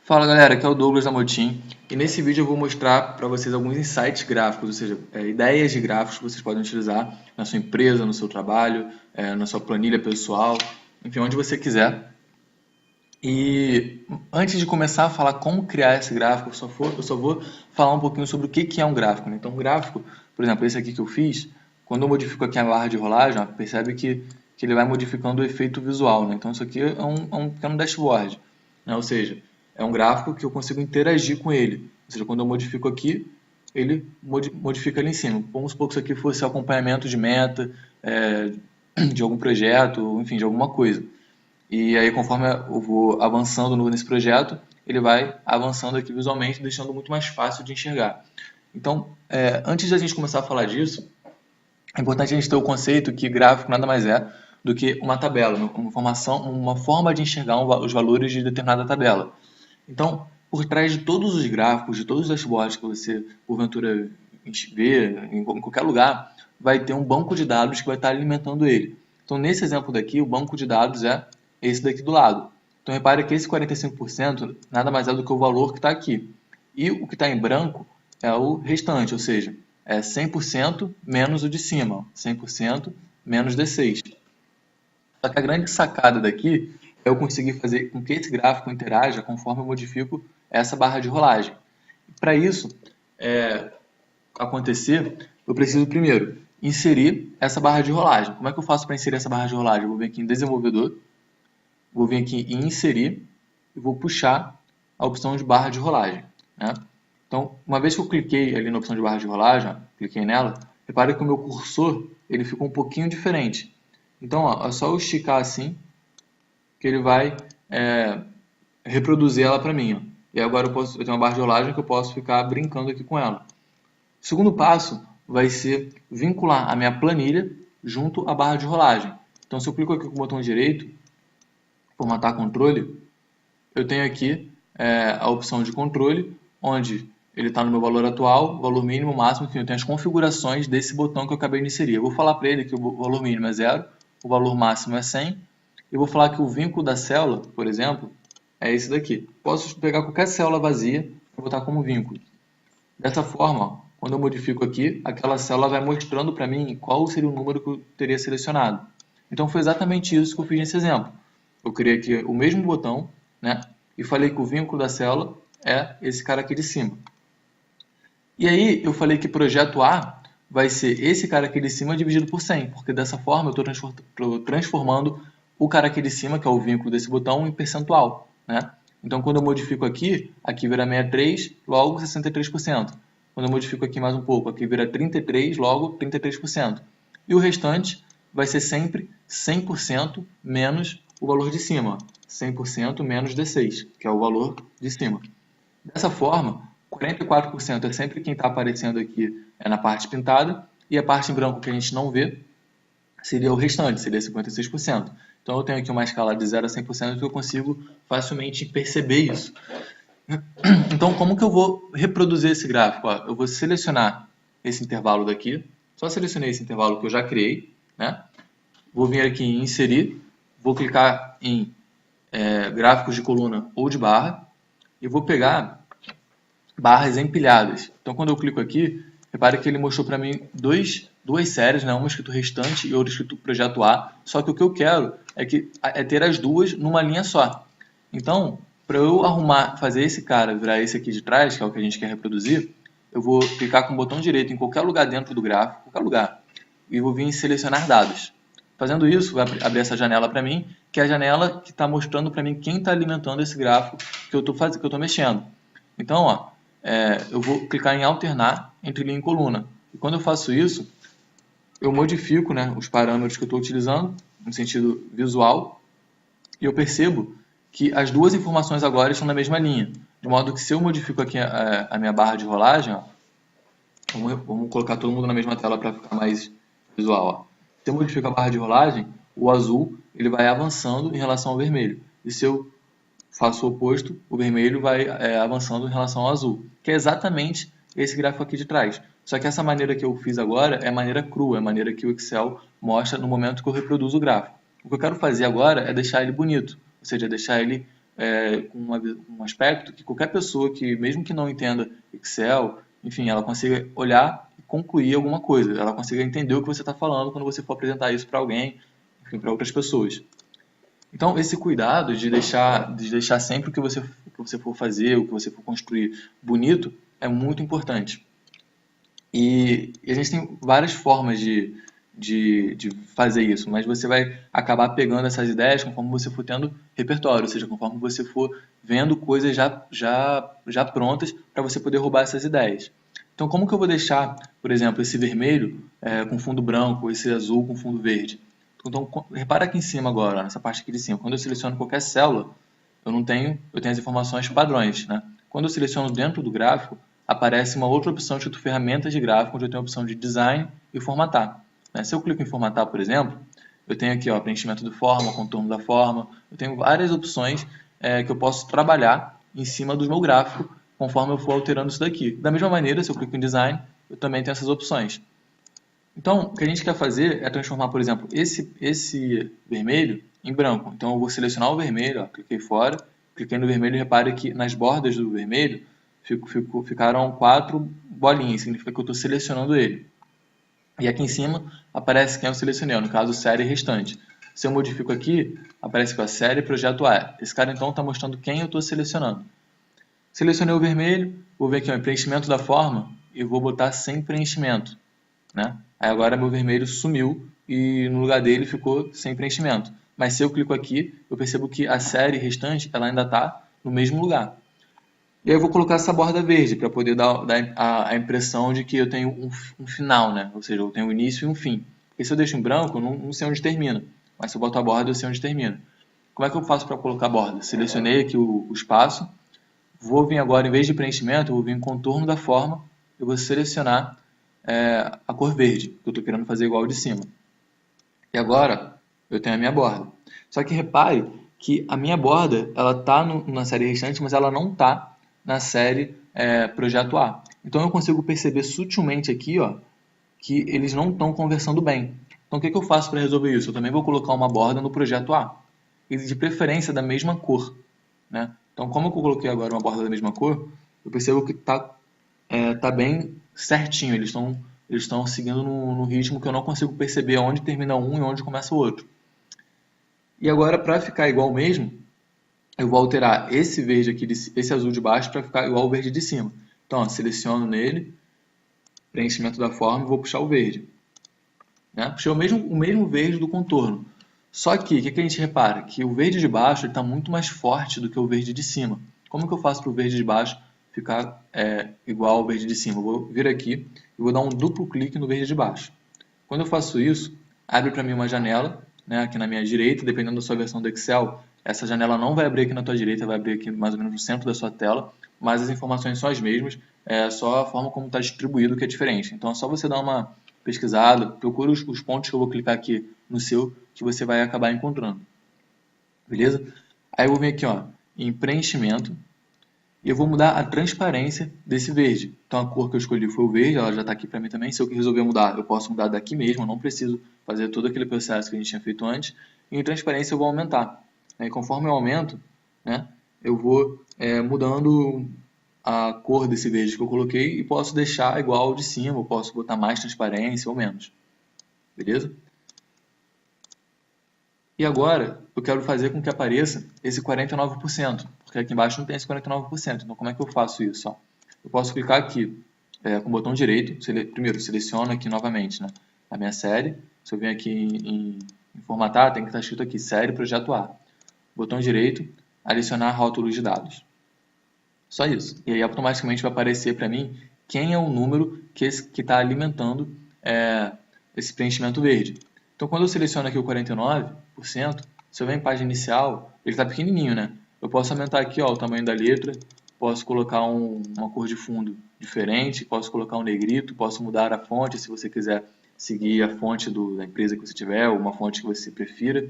Fala galera, aqui é o Douglas da Motim e nesse vídeo eu vou mostrar para vocês alguns insights gráficos, ou seja, ideias de gráficos que vocês podem utilizar na sua empresa, no seu trabalho, na sua planilha pessoal, enfim, onde você quiser. E antes de começar a falar como criar esse gráfico, eu só vou falar um pouquinho sobre o que é um gráfico, né? Então, um gráfico, por exemplo, esse aqui que eu fiz, quando eu modifico aqui a barra de rolagem, ó, percebe que ele vai modificando o efeito visual, né? Então, isso aqui é um pequeno dashboard, né? Ou seja, é um gráfico que eu consigo interagir com ele. Ou seja, quando eu modifico aqui, ele modifica ali em cima. Vamos supor que isso aqui fosse acompanhamento de meta, de algum projeto, enfim, de alguma coisa. E aí, conforme eu vou avançando nesse projeto, ele vai avançando aqui visualmente, deixando muito mais fácil de enxergar. Então, antes da gente começar a falar disso, é importante a gente ter o conceito que gráfico nada mais é do que uma tabela, uma forma de enxergar os valores de determinada tabela. Então, por trás de todos os gráficos, de todos os dashboards que você, porventura, vê em qualquer lugar, vai ter um banco de dados que vai estar alimentando ele. Então, nesse exemplo daqui, o banco de dados é esse daqui do lado. Então, repare que esse 45% nada mais é do que o valor que está aqui. E o que está em branco é o restante, ou seja, é 100% menos o de cima, 100% menos D6. Só que a grande sacada daqui é eu conseguir fazer com que esse gráfico interaja conforme eu modifico essa barra de rolagem. Para isso acontecer, eu preciso primeiro inserir essa barra de rolagem. Como é que eu faço para inserir essa barra de rolagem? Eu vou vir aqui em desenvolvedor, vou vir aqui em inserir e vou puxar a opção de barra de rolagem, né? Então, uma vez que eu cliquei ali na opção de barra de rolagem, cliquei nela, repare que o meu cursor ele ficou um pouquinho diferente. Então, ó, é só eu esticar assim que ele vai reproduzir ela para mim. Ó. E agora eu tenho uma barra de rolagem que eu posso ficar brincando aqui com ela. O segundo passo vai ser vincular a minha planilha junto à barra de rolagem. Então, se eu clico aqui com o botão direito, formatar controle, eu tenho aqui a opção de controle, onde ele está no meu valor atual, valor mínimo, máximo, enfim, eu tenho as configurações desse botão que eu acabei de inserir. Eu vou falar para ele que o valor mínimo é 0, o valor máximo é 100, e vou falar que o vínculo da célula, por exemplo, é esse daqui. Posso pegar qualquer célula vazia e botar como vínculo. Dessa forma, ó, quando eu modifico aqui, aquela célula vai mostrando para mim qual seria o número que eu teria selecionado. Então foi exatamente isso que eu fiz nesse exemplo. Eu criei aqui o mesmo botão, né? E falei que o vínculo da célula é esse cara aqui de cima. E aí eu falei que projeto A vai ser esse cara aqui de cima dividido por 100, porque dessa forma eu estou transformando o cara aqui de cima, que é o vínculo desse botão, em percentual, né? Então quando eu modifico aqui, aqui vira 63, logo 63%. Quando eu modifico aqui mais um pouco, aqui vira 33, logo 33%. E o restante vai ser sempre 100% menos o valor de cima, 100% menos D6, que é o valor de cima. Dessa forma, 44% é sempre quem está aparecendo aqui na parte pintada, e a parte em branco que a gente não vê seria o restante, seria 56%. Então eu tenho aqui uma escala de 0 a 100% que eu consigo facilmente perceber isso. Então como que eu vou reproduzir esse gráfico? Eu vou selecionar esse intervalo daqui, só selecionei esse intervalo que eu já criei, né? Vou vir aqui em inserir, vou clicar em gráficos de coluna ou de barra, e vou pegar barras empilhadas. Então quando eu clico aqui, repare que ele mostrou para mim duas séries, né? Uma escrito restante e outra escrito projeto A, só que o que eu quero é ter as duas numa linha só. Então, para eu fazer esse cara virar esse aqui de trás, que é o que a gente quer reproduzir, eu vou clicar com o botão direito em qualquer lugar dentro do gráfico, qualquer lugar, e vou vir em selecionar dados. Fazendo isso, vai abrir essa janela para mim, que é a janela que está mostrando para mim quem está alimentando esse gráfico que eu estou mexendo. Então, ó, eu vou clicar em alternar entre linha e coluna. E quando eu faço isso, eu modifico, né, os parâmetros que eu estou utilizando, no sentido visual, e eu percebo que as duas informações agora estão na mesma linha. De modo que se eu modifico aqui a minha barra de rolagem, ó, vamos colocar todo mundo na mesma tela para ficar mais visual. Ó. Se eu modifico a barra de rolagem, o azul ele vai avançando em relação ao vermelho. E se eu faço o oposto, o vermelho vai avançando em relação ao azul. Que é exatamente esse gráfico aqui de trás. Só que essa maneira que eu fiz agora é a maneira crua, é a maneira que o Excel mostra no momento que eu reproduzo o gráfico. O que eu quero fazer agora é deixar ele bonito, ou seja, deixar ele com um aspecto que qualquer pessoa que, mesmo que não entenda Excel, enfim, ela consiga olhar e concluir alguma coisa, ela consiga entender o que você está falando quando você for apresentar isso para alguém, enfim, para outras pessoas. Então, esse cuidado de deixar sempre o que você for fazer, o que você for construir bonito, é muito importante. E a gente tem várias formas de fazer isso, mas você vai acabar pegando essas ideias conforme você for tendo repertório, ou seja, conforme você for vendo coisas já prontas para você poder roubar essas ideias. Então, como que eu vou deixar, por exemplo, esse vermelho com fundo branco, esse azul com fundo verde? Então, repara aqui em cima agora, nessa parte aqui de cima. Quando eu seleciono qualquer célula, eu tenho as informações padrões, né? Quando eu seleciono dentro do gráfico, aparece uma outra opção escrito ferramentas de gráfico, onde eu tenho a opção de design e formatar. Se eu clico em formatar, por exemplo, eu tenho aqui preenchimento de forma, contorno da forma, eu tenho várias opções que eu posso trabalhar em cima do meu gráfico, conforme eu for alterando isso daqui. Da mesma maneira, se eu clico em design, eu também tenho essas opções. Então, o que a gente quer fazer é transformar, por exemplo, esse vermelho em branco. Então, eu vou selecionar o vermelho, cliquei fora, cliquei no vermelho e repare que nas bordas do vermelho ficaram 4 bolinhas, significa que eu estou selecionando ele. E aqui em cima aparece quem eu selecionei, no caso, série restante. Se eu modifico aqui, aparece que a série projeto A. Esse cara, então, está mostrando quem eu estou selecionando. Selecionei o vermelho, vou ver aqui em preenchimento da forma e vou botar sem preenchimento, né? Aí agora meu vermelho sumiu e no lugar dele ficou sem preenchimento. Mas se eu clico aqui, eu percebo que a série restante ela ainda está no mesmo lugar. E aí eu vou colocar essa borda verde para poder dar a impressão de que eu tenho um final, né? Ou seja, eu tenho um início e um fim. Porque se eu deixo em branco, eu não sei onde termina. Mas se eu boto a borda, eu sei onde termina. Como é que eu faço para colocar a borda? Selecionei aqui o espaço. Vou vir agora, em vez de preenchimento, eu vou vir em contorno da forma. Eu vou selecionar a cor verde, que eu estou querendo fazer igual de cima. E agora eu tenho a minha borda. Só que repare que a minha borda ela está na série restante, mas ela não está na série Projeto A. Então eu consigo perceber sutilmente aqui que eles não estão conversando bem. Então o que eu faço para resolver isso? Eu também vou colocar uma borda no Projeto A. E de preferência da mesma cor, né? Então como eu coloquei agora uma borda da mesma cor, eu percebo que tá bem certinho. Eles estão seguindo no ritmo que eu não consigo perceber onde termina um e onde começa o outro. E agora, para ficar igual mesmo, eu vou alterar esse verde aqui, esse azul de baixo, para ficar igual ao verde de cima. Então, seleciono nele, preenchimento da forma e vou puxar o verde. Né? Puxei o mesmo verde do contorno. Só que, o que a gente repara? Que o verde de baixo está muito mais forte do que o verde de cima. Como que eu faço para o verde de baixo ficar igual ao verde de cima? Eu vou vir aqui e vou dar um duplo clique no verde de baixo. Quando eu faço isso, abre para mim uma janela, né, aqui na minha direita, dependendo da sua versão do Excel, essa janela não vai abrir aqui na tua direita, vai abrir aqui mais ou menos no centro da sua tela, mas as informações são as mesmas, é só a forma como está distribuído que é diferente. Então é só você dar uma pesquisada, procura os pontos que eu vou clicar aqui no seu, que você vai acabar encontrando. Beleza? Aí eu vou vir aqui em preenchimento, e eu vou mudar a transparência desse verde. Então a cor que eu escolhi foi o verde, ela já está aqui para mim também. Se eu resolver mudar, eu posso mudar daqui mesmo, eu não preciso fazer todo aquele processo que a gente tinha feito antes. E em transparência eu vou aumentar. E conforme eu aumento, né, eu vou mudando a cor desse verde que eu coloquei e posso deixar igual ao de cima, eu posso botar mais transparência ou menos. Beleza? E agora eu quero fazer com que apareça esse 49%, porque aqui embaixo não tem esse 49%. Então como é que eu faço isso? Eu posso clicar aqui com o botão direito, primeiro seleciono aqui novamente, né, a minha série. Se eu venho aqui em formatar, tem que estar escrito aqui, série projeto A. Botão direito, adicionar rótulos de dados. Só isso. E aí automaticamente vai aparecer para mim quem é o número que está alimentando esse preenchimento verde. Então, quando eu seleciono aqui o 49%, se eu venho em página inicial, ele está pequenininho, né? Eu posso aumentar aqui o tamanho da letra, posso colocar uma cor de fundo diferente, posso colocar um negrito, posso mudar a fonte se você quiser seguir a fonte da empresa que você tiver, ou uma fonte que você prefira.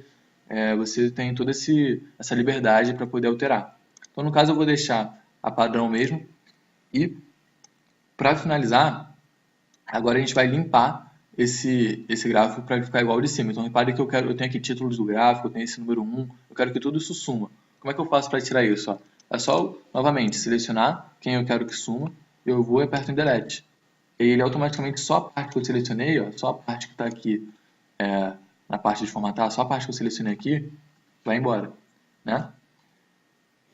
Você tem toda essa liberdade para poder alterar. Então, no caso, eu vou deixar a padrão mesmo. E, para finalizar, agora a gente vai limpar esse gráfico para ficar igual ao de cima. Então repare que eu tenho aqui títulos do gráfico, eu tenho esse número 1, eu quero que tudo isso suma. Como é que eu faço para tirar isso? Ó? É só, novamente, selecionar quem eu quero que suma, eu vou e aperto em Delete. E ele automaticamente, só a parte que eu selecionei, ó, só a parte que está aqui na parte de formatar, só a parte que eu selecionei aqui, vai embora. Né?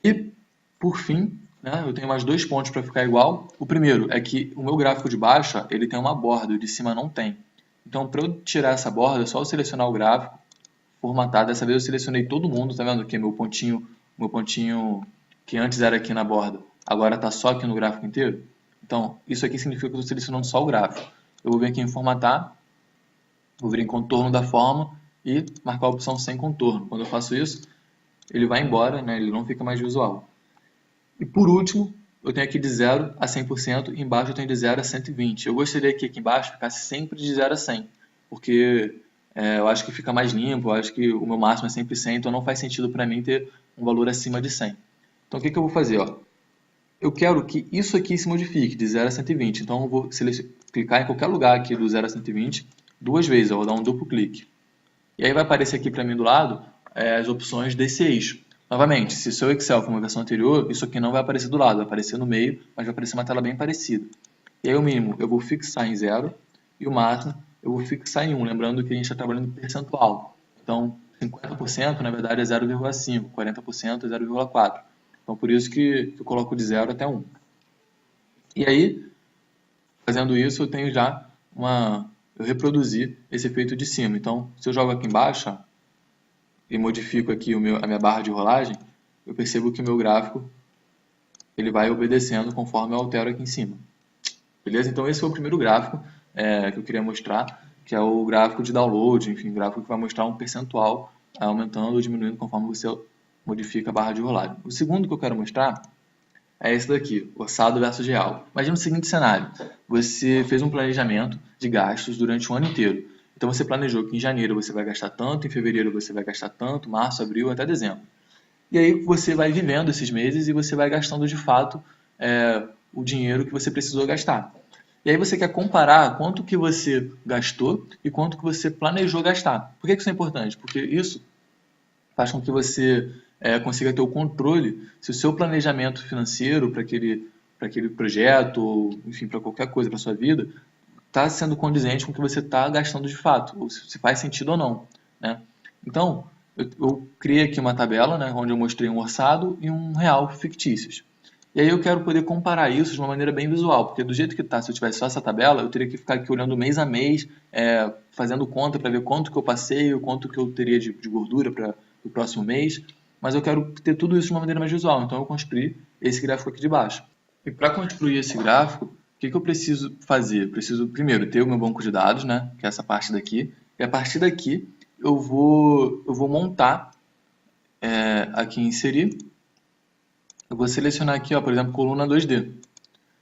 E, por fim, né, eu tenho mais 2 pontos para ficar igual. O primeiro é que o meu gráfico de baixo, ó, ele tem uma borda, o de cima não tem. Então, para eu tirar essa borda, é só eu selecionar o gráfico, formatar. Dessa vez eu selecionei todo mundo, tá vendo que meu pontinho que antes era aqui na borda, agora está só aqui no gráfico inteiro. Então, isso aqui significa que eu estou selecionando só o gráfico. Eu vou vir aqui em formatar, vou vir em contorno da forma e marcar a opção sem contorno. Quando eu faço isso, ele vai embora, né? Ele não fica mais visual. E por último, eu tenho aqui de 0 a 100%, e embaixo eu tenho de 0 a 120. Eu gostaria que aqui embaixo ficasse sempre de 0 a 100, porque eu acho que fica mais limpo, eu acho que o meu máximo é sempre 100, então não faz sentido para mim ter um valor acima de 100. Então o que eu vou fazer? Ó? Eu quero que isso aqui se modifique de 0 a 120, então eu vou clicar em qualquer lugar aqui do 0 a 120 2 vezes, eu vou dar um duplo clique. E aí vai aparecer aqui para mim do lado as opções desse eixo. Novamente, se o seu Excel for uma versão anterior, isso aqui não vai aparecer do lado, vai aparecer no meio, mas vai aparecer uma tela bem parecida. E aí o mínimo eu vou fixar em 0 e o máximo eu vou fixar em 1, lembrando que a gente está trabalhando em percentual. Então, 50% na verdade é 0,5, 40% é 0,4. Então, por isso que eu coloco de 0 até 1. E aí, fazendo isso, eu tenho já eu reproduzi esse efeito de cima. Então, se eu jogo aqui embaixo, ó, e modifico aqui a minha barra de rolagem, eu percebo que o meu gráfico ele vai obedecendo conforme eu altero aqui em cima. Beleza? Então esse foi o primeiro gráfico que eu queria mostrar, que é o gráfico de download, enfim, o gráfico que vai mostrar um percentual aumentando ou diminuindo conforme você modifica a barra de rolagem. O segundo que eu quero mostrar é esse daqui, orçado versus real. Imagina o seguinte cenário, você fez um planejamento de gastos durante o ano inteiro. Então você planejou que em janeiro você vai gastar tanto, em fevereiro você vai gastar tanto, março, abril, até dezembro. E aí você vai vivendo esses meses e você vai gastando de fato o dinheiro que você precisou gastar. E aí você quer comparar quanto que você gastou e quanto que você planejou gastar. Por que isso é importante? Porque isso faz com que você consiga ter o controle se o seu planejamento financeiro para aquele projeto, ou enfim, para qualquer coisa para sua vida, está sendo condizente com o que você está gastando de fato, ou se faz sentido ou não. Né? Então, eu criei aqui uma tabela, né, onde eu mostrei um orçado e um real fictícios. E aí eu quero poder comparar isso de uma maneira bem visual, porque do jeito que está, se eu tivesse só essa tabela, eu teria que ficar aqui olhando mês a mês, fazendo conta para ver quanto que eu passei, quanto que eu teria de gordura para o próximo mês, mas eu quero ter tudo isso de uma maneira mais visual, então eu construí esse gráfico aqui de baixo. E para construir esse gráfico, o que eu preciso fazer? Eu preciso primeiro ter o meu banco de dados, né, que é essa parte daqui, e a partir daqui eu vou montar aqui em inserir. Eu vou selecionar aqui, ó, por exemplo, coluna 2D.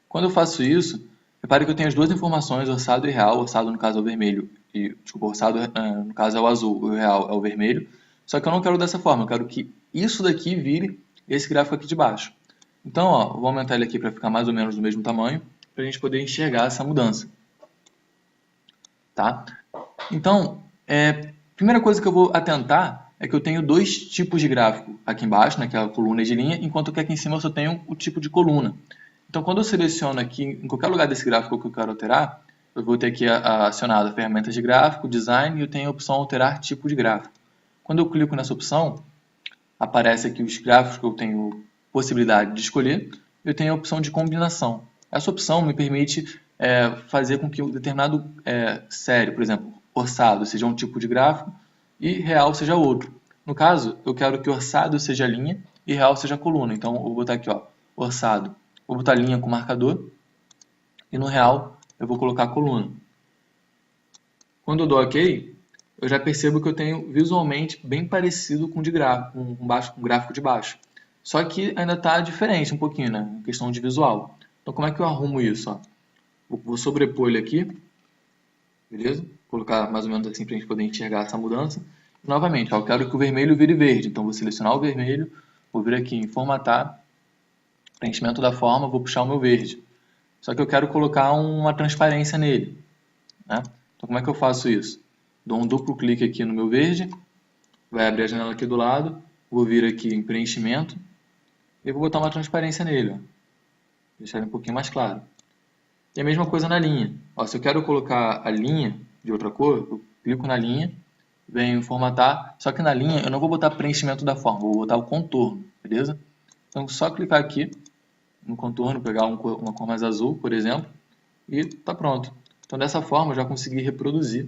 Quando eu faço isso, repare que eu tenho as duas informações, orçado e real. Orçado, no caso, é o vermelho. Desculpa, orçado, no caso, é o azul. O real é o vermelho. Só que eu não quero dessa forma. Eu quero que isso daqui vire esse gráfico aqui de baixo. Então, ó, eu vou aumentar ele aqui para ficar mais ou menos do mesmo tamanho, para a gente poder enxergar essa mudança. Tá? Então, primeira coisa que eu vou atentar é que eu tenho 2 tipos de gráfico aqui embaixo, né, que é a coluna e de linha, enquanto que aqui em cima eu só tenho o tipo de coluna. Então, quando eu seleciono aqui, em qualquer lugar desse gráfico que eu quero alterar, eu vou ter aqui acionado a ferramenta de gráfico, design, e eu tenho a opção alterar tipo de gráfico. Quando eu clico nessa opção, aparece aqui os gráficos que eu tenho possibilidade de escolher, eu tenho a opção de combinação. Essa opção me permite fazer com que um determinado série, por exemplo, orçado seja um tipo de gráfico e real seja outro. No caso, eu quero que orçado seja linha e real seja coluna. Então, eu vou botar aqui, ó, orçado. Vou botar linha com marcador e no real eu vou colocar coluna. Quando eu dou OK, eu já percebo que eu tenho visualmente bem parecido com um gráfico de baixo. Só que ainda está diferente um pouquinho, né? Em questão de visual. Então, como é que eu arrumo isso? Ó? Vou sobrepor ele aqui. Beleza? Colocar mais ou menos assim para a gente poder enxergar essa mudança. E, novamente, ó, eu quero que o vermelho vire verde. Então, vou selecionar o vermelho. Vou vir aqui em formatar. Preenchimento da forma. Vou puxar o meu verde. Só que eu quero colocar uma transparência nele. Né? Então, como é que eu faço isso? Dou um duplo clique aqui no meu verde. Vai abrir a janela aqui do lado. vou vir aqui em preenchimento e vou botar uma transparência nele, ó. Deixar ele um pouquinho mais claro. E a mesma coisa na linha. Ó, se eu quero colocar a linha de outra cor, eu clico na linha, venho em formatar, só que na linha eu não vou botar preenchimento da forma, vou botar o contorno, beleza? Então, só clicar aqui no contorno, pegar uma cor mais azul, por exemplo, e está pronto. Então, dessa forma, eu já consegui reproduzir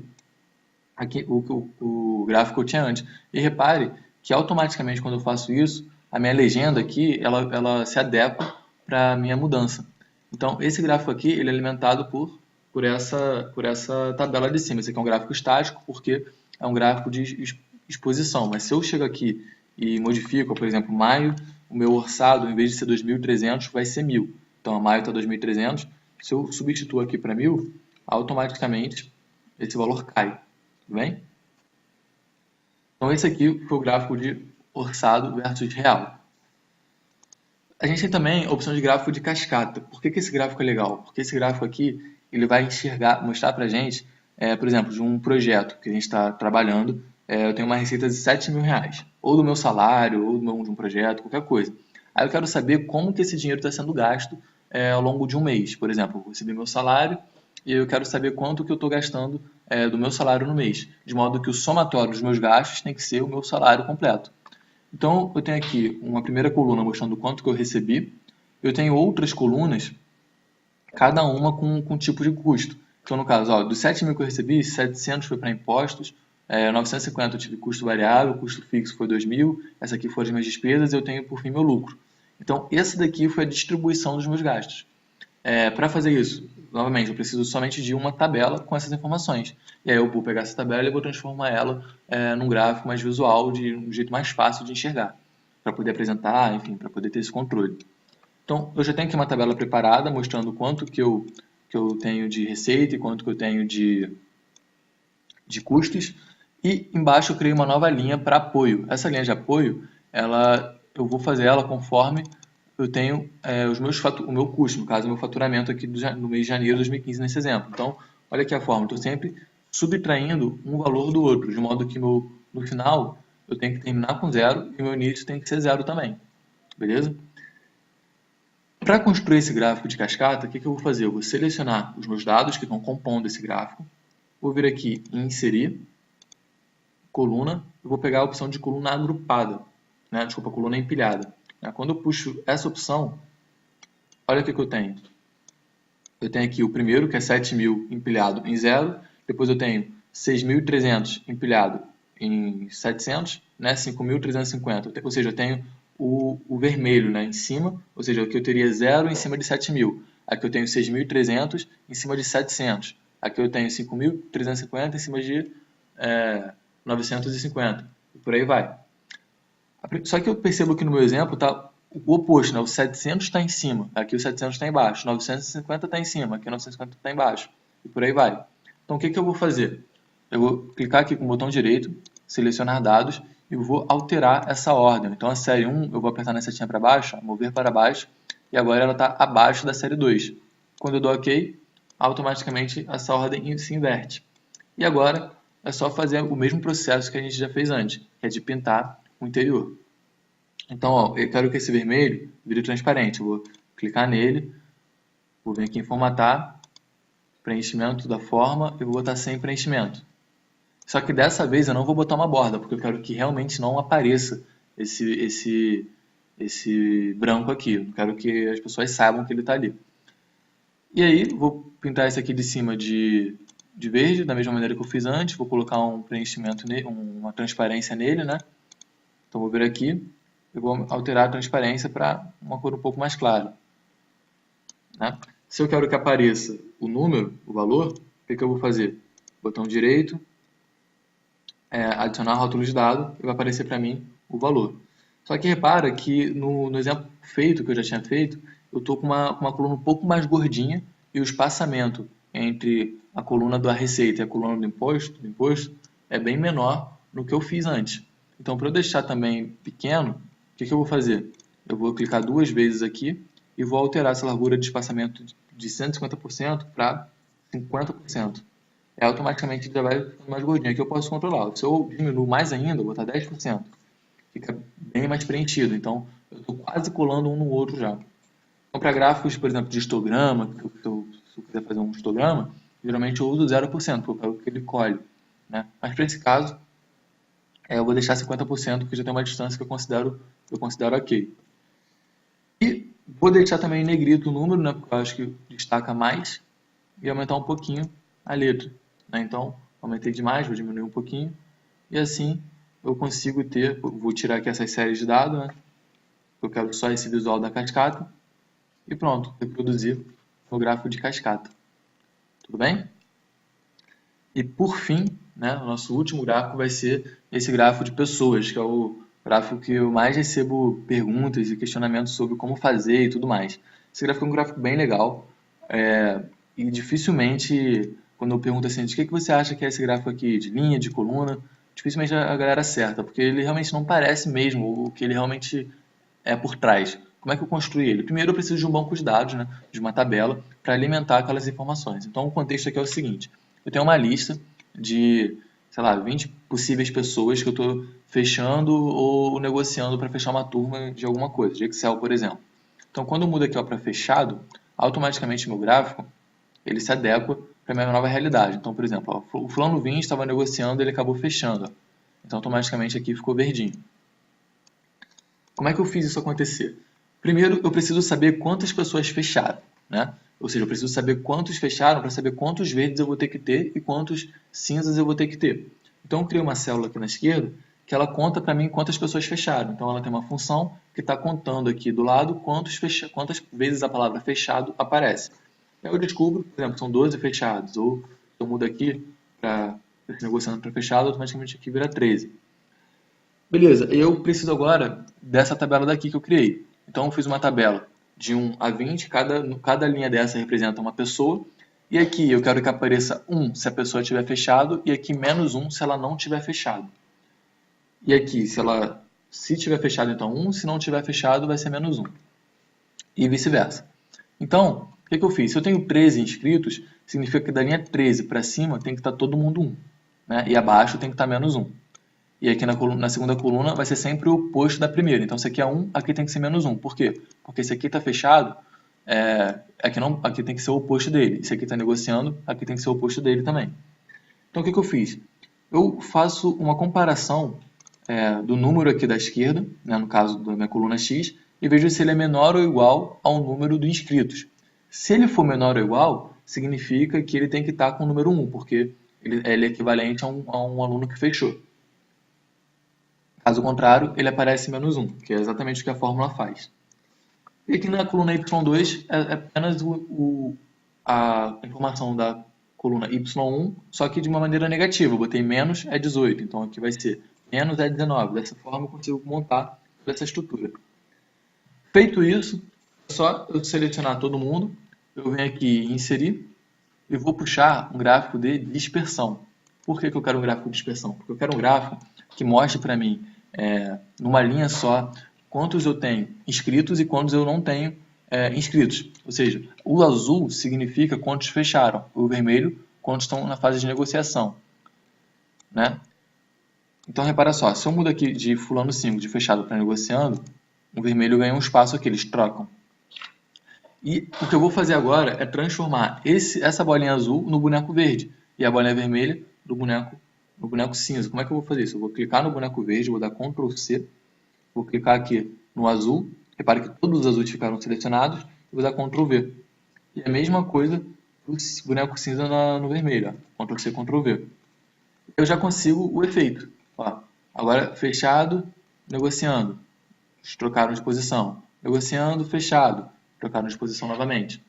aqui o gráfico que eu tinha antes. E repare que automaticamente, quando eu faço isso, a minha legenda aqui, ela se adequa para a minha mudança. Então, esse gráfico aqui, ele é alimentado por essa tabela de cima. Esse aqui é um gráfico estático, porque é um gráfico de exposição. Mas se eu chego aqui e modifico, por exemplo, maio, o meu orçado, em vez de ser 2.300, vai ser 1.000. Então, a maio está 2.300. Se eu substituo aqui para 1.000, automaticamente esse valor cai. Tudo bem? Então, esse aqui foi o gráfico de orçado versus real. A gente tem também a opção de gráfico de cascata. Por que esse gráfico é legal? Porque esse gráfico aqui, ele vai mostrar para a gente, por exemplo, de um projeto que a gente está trabalhando, eu tenho uma receita de R$7.000, ou do meu salário, ou de um projeto, qualquer coisa. Aí eu quero saber como que esse dinheiro está sendo gasto ao longo de um mês. Por exemplo, eu recebi meu salário e eu quero saber quanto que eu estou gastando do meu salário no mês, de modo que o somatório dos meus gastos tem que ser o meu salário completo. Então, eu tenho aqui uma primeira coluna mostrando quanto que eu recebi. Eu tenho outras colunas, cada uma com um tipo de custo. Então, no caso, ó, dos 7.000 que eu recebi, 700 foi para impostos, 950 eu tive custo variável, custo fixo foi 2.000, essa aqui foram as minhas despesas e eu tenho, por fim, meu lucro. Então, essa daqui foi a distribuição dos meus gastos. Para fazer isso, novamente, eu preciso somente de uma tabela com essas informações. E aí eu vou pegar essa tabela e vou transformar ela num gráfico mais visual, de um jeito mais fácil de enxergar, para poder apresentar, enfim, para poder ter esse controle. Então, eu já tenho aqui uma tabela preparada, mostrando quanto que eu tenho de receita e quanto que eu tenho de custos. E embaixo eu criei uma nova linha para apoio. Essa linha de apoio, eu vou fazer ela conforme eu tenho o meu custo, no caso, o meu faturamento aqui no mês de janeiro de 2015, nesse exemplo. Então, olha aqui a forma, estou sempre subtraindo um valor do outro, de modo que no final eu tenho que terminar com zero e o meu início tem que ser zero também. Beleza? Para construir esse gráfico de cascata, o que eu vou fazer? Eu vou selecionar os meus dados que estão compondo esse gráfico, vou vir aqui em inserir, coluna, eu vou pegar a opção de coluna agrupada, desculpa, coluna empilhada. Quando eu puxo essa opção, olha o que eu tenho. Eu tenho aqui o primeiro, que é 7.000 empilhado em 0. Depois eu tenho 6.300 empilhado em 700, 5.350. Ou seja, eu tenho o vermelho em cima, ou seja, aqui eu teria 0 em cima de 7.000. Aqui eu tenho 6.300 em cima de 700. Aqui eu tenho 5.350 em cima de 950. E por aí vai. Só que eu percebo que no meu exemplo está o oposto, o 700 está em cima, aqui o 700 está embaixo, 950 está em cima, aqui o 950 está embaixo, e por aí vai. Então o que eu vou fazer? Eu vou clicar aqui com o botão direito, selecionar dados, e vou alterar essa ordem. Então a série 1 eu vou apertar na setinha para baixo, mover para baixo, e agora ela está abaixo da série 2. Quando eu dou OK, automaticamente essa ordem se inverte. E agora é só fazer o mesmo processo que a gente já fez antes, que é de pintar o interior. Então, ó, eu quero que esse vermelho vire transparente. Eu vou clicar nele, vou vir aqui em formatar, preenchimento da forma, e vou botar sem preenchimento. Só que dessa vez eu não vou botar uma borda, porque eu quero que realmente não apareça esse branco aqui. Eu quero que as pessoas saibam que ele está ali. E aí, vou pintar esse aqui de cima de verde, da mesma maneira que eu fiz antes. Vou colocar um preenchimento, uma transparência nele, Então, vou vir aqui e vou alterar a transparência para uma cor um pouco mais clara. Se eu quero que apareça o número, o valor, o que eu vou fazer? Botão direito, adicionar rótulo de dado, e vai aparecer para mim o valor. Só que repara que no exemplo feito, que eu já tinha feito, eu estou com uma coluna um pouco mais gordinha e o espaçamento entre a coluna da receita e a coluna do imposto é bem menor no que eu fiz antes. Então, para eu deixar também pequeno, o que eu vou fazer? Eu vou clicar duas vezes aqui e vou alterar essa largura de espaçamento de 150% para 50%. Automaticamente já vai ficando mais gordinho. Aqui eu posso controlar. Se eu diminuo mais ainda, eu vou botar 10%. Fica bem mais preenchido. Então, eu estou quase colando um no outro já. Então, para gráficos, por exemplo, de histograma, se eu quiser fazer um histograma, geralmente eu uso 0%, porque é o que ele colhe, né? Mas para esse caso, eu vou deixar 50%, porque já tem uma distância que eu considero ok. E vou deixar também em negrito o número, né, porque eu acho que destaca mais, e aumentar um pouquinho a letra, né? Então, aumentei demais, vou diminuir um pouquinho, e assim eu consigo ter, vou tirar aqui essas séries de dados, né? Eu quero só esse visual da cascata, e pronto, reproduzir o gráfico de cascata. Tudo bem? E por fim, né, o nosso último gráfico vai ser esse gráfico de pessoas, que é o gráfico que eu mais recebo perguntas e questionamentos sobre como fazer e tudo mais. Esse gráfico é um gráfico bem legal, e dificilmente, quando eu pergunto assim, de que você acha que é esse gráfico aqui, de linha, de coluna, dificilmente a galera acerta, porque ele realmente não parece mesmo o que ele realmente é por trás. Como é que eu construí ele? Primeiro eu preciso de um banco de dados, né, de uma tabela, para alimentar aquelas informações. Então o contexto aqui é o seguinte, eu tenho uma lista de, sei lá, 20 possíveis pessoas que eu estou fechando ou negociando para fechar uma turma de alguma coisa, de Excel, por exemplo. Então quando eu mudo aqui para fechado, automaticamente meu gráfico ele se adequa para a minha nova realidade. Então, por exemplo, ó, o fulano 20 estava negociando e ele acabou fechando. Ó. Então automaticamente aqui ficou verdinho. Como é que eu fiz isso acontecer? Primeiro, eu preciso saber quantas pessoas fecharam, né? Ou seja, eu preciso saber quantos fecharam para saber quantos verdes eu vou ter que ter e quantos cinzas eu vou ter que ter. Então, eu criei uma célula aqui na esquerda que ela conta para mim quantas pessoas fecharam. Então, ela tem uma função que está contando aqui do lado quantas vezes a palavra fechado aparece. Aí eu descubro, por exemplo, são 12 fechados. Ou se eu mudo aqui para negociando para fechado, automaticamente aqui vira 13. Beleza, eu preciso agora dessa tabela daqui que eu criei. Então eu fiz uma tabela de 1 a 20, cada linha dessa representa uma pessoa. E aqui eu quero que apareça 1 se a pessoa estiver fechado e aqui menos 1 se ela não estiver fechado. E aqui, se tiver fechado, então 1, se não tiver fechado, vai ser menos 1. E vice-versa. Então, o que eu fiz? Se eu tenho 13 inscritos, significa que da linha 13 para cima tem que estar todo mundo 1. Né? E abaixo tem que estar menos 1. E aqui na segunda coluna vai ser sempre o oposto da primeira. Então, se aqui é 1, aqui tem que ser menos 1. Por quê? Porque se aqui está fechado, aqui tem que ser o oposto dele. Se aqui está negociando, aqui tem que ser o oposto dele também. Então, o que eu fiz? Eu faço uma comparação do número aqui da esquerda, né, no caso da minha coluna X, e vejo se ele é menor ou igual ao número de inscritos. Se ele for menor ou igual, significa que ele tem que estar com o número 1, porque ele é equivalente a um aluno que fechou. Caso contrário, ele aparece menos 1, que é exatamente o que a fórmula faz. E aqui na coluna Y2 é apenas a informação da coluna Y1, só que de uma maneira negativa. Eu botei menos é 18, então aqui vai ser menos é 19. Dessa forma eu consigo montar toda essa estrutura. Feito isso, é só eu selecionar todo mundo, eu venho aqui em inserir e vou puxar um gráfico de dispersão. Por que eu quero um gráfico de dispersão? Porque eu quero um gráfico que mostre para mim, numa linha só, quantos eu tenho inscritos e quantos eu não tenho inscritos. Ou seja, o azul significa quantos fecharam, o vermelho quantos estão na fase de negociação. Né? Então, repara só, se eu mudo aqui de fulano 5, de fechado para negociando, o vermelho ganha um espaço aqui, eles trocam. E o que eu vou fazer agora é transformar essa bolinha azul no boneco verde e a bolinha vermelha no boneco cinza. Como é que eu vou fazer isso? Eu vou clicar no boneco verde, vou dar Ctrl C, vou clicar aqui no azul, repare que todos os azuis ficaram selecionados, e vou dar Ctrl V. E a mesma coisa o boneco cinza no vermelho, ó. Ctrl C, Ctrl V. Eu já consigo o efeito. Ó, agora fechado, negociando, eles trocaram de posição. Negociando, fechado, trocaram de posição novamente.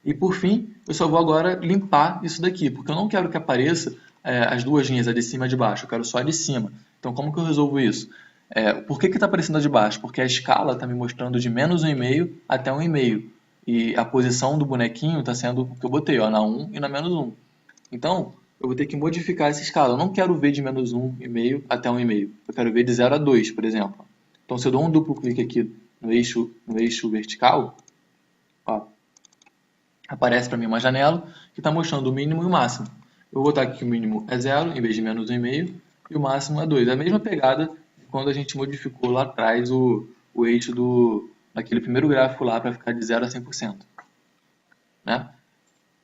E por fim, eu só vou agora limpar isso daqui, porque eu não quero que apareça as duas linhas, a de cima e a de baixo, eu quero só a de cima. Então como que eu resolvo isso? Por que está aparecendo a de baixo? Porque a escala está me mostrando de menos 1,5 até 1,5. E a posição do bonequinho está sendo o que eu botei, ó, na 1 e na menos 1. Então, eu vou ter que modificar essa escala. Eu não quero ver de menos 1,5 até 1,5. Eu quero ver de 0 a 2, por exemplo. Então, se eu dou um duplo clique aqui no eixo vertical, ó, aparece para mim uma janela que está mostrando o mínimo e o máximo. Eu vou botar aqui que o mínimo é 0 em vez de menos 1,5 e o máximo é 2. É a mesma pegada quando a gente modificou lá atrás o eixo daquele primeiro gráfico lá para ficar de 0 a 100%. Né?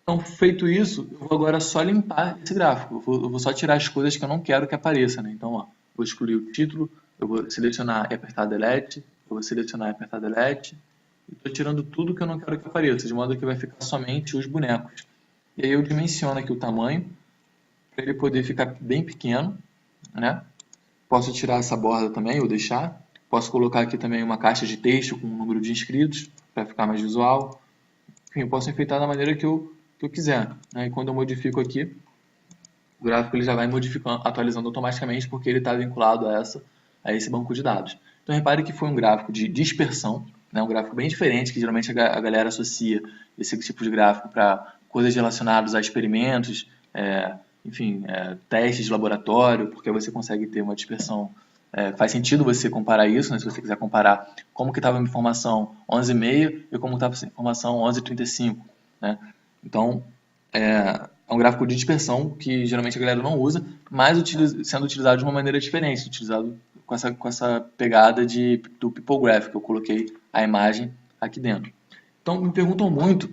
Então, feito isso, eu vou agora só limpar esse gráfico. Eu vou só tirar as coisas que eu não quero que apareça. Né? Então, ó, vou excluir o título, eu vou selecionar e apertar Delete, eu vou selecionar e apertar Delete, e estou tirando tudo que eu não quero que apareça, de modo que vai ficar somente os bonecos. E aí eu dimensiono aqui o tamanho, para ele poder ficar bem pequeno. Né? Posso tirar essa borda também, ou deixar. Posso colocar aqui também uma caixa de texto com o número de inscritos, para ficar mais visual. Enfim, eu posso enfeitar da maneira que eu quiser. Né? E quando eu modifico aqui, o gráfico ele já vai modificando, atualizando automaticamente, porque ele está vinculado a esse banco de dados. Então repare que foi um gráfico de dispersão, né? Um gráfico bem diferente, que geralmente a galera associa esse tipo de gráfico para coisas relacionadas a experimentos, testes de laboratório, porque você consegue ter uma dispersão. Faz sentido você comparar isso, né? Se você quiser comparar como que estava a informação 11h30 e como estava a informação 11h35. Né? Então, é um gráfico de dispersão que geralmente a galera não usa, mas sendo utilizado de uma maneira diferente, utilizado com essa pegada do People Graph, que eu coloquei a imagem aqui dentro. Então, me perguntam muito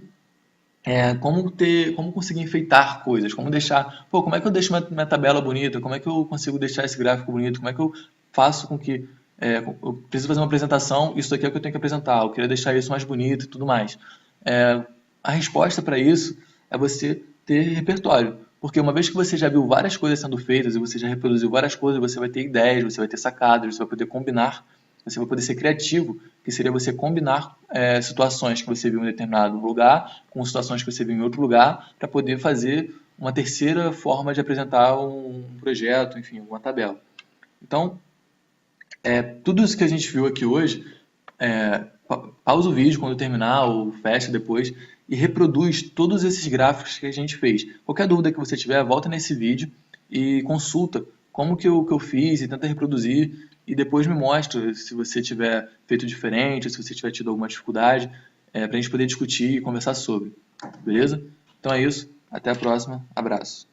como conseguir enfeitar coisas, como é que eu deixo minha tabela bonita, como é que eu consigo deixar esse gráfico bonito, como é que eu faço com que eu preciso fazer uma apresentação, isso aqui é o que eu tenho que apresentar, eu queria deixar isso mais bonito e tudo mais. A resposta para isso é você ter repertório, porque uma vez que você já viu várias coisas sendo feitas e você já reproduziu várias coisas, você vai ter ideias, você vai ter sacadas, você vai poder combinar, você vai poder ser criativo, que seria você combinar situações que você viu em determinado lugar com situações que você viu em outro lugar para poder fazer uma terceira forma de apresentar um projeto, enfim, uma tabela. Então, tudo isso que a gente viu aqui hoje, pausa o vídeo quando terminar ou fecha depois e reproduz todos esses gráficos que a gente fez. Qualquer dúvida que você tiver, volta nesse vídeo e consulta como que eu fiz e tenta reproduzir e depois me mostra se você tiver feito diferente, se você tiver tido alguma dificuldade, para a gente poder discutir e conversar sobre. Beleza? Então é isso. Até a próxima. Abraço.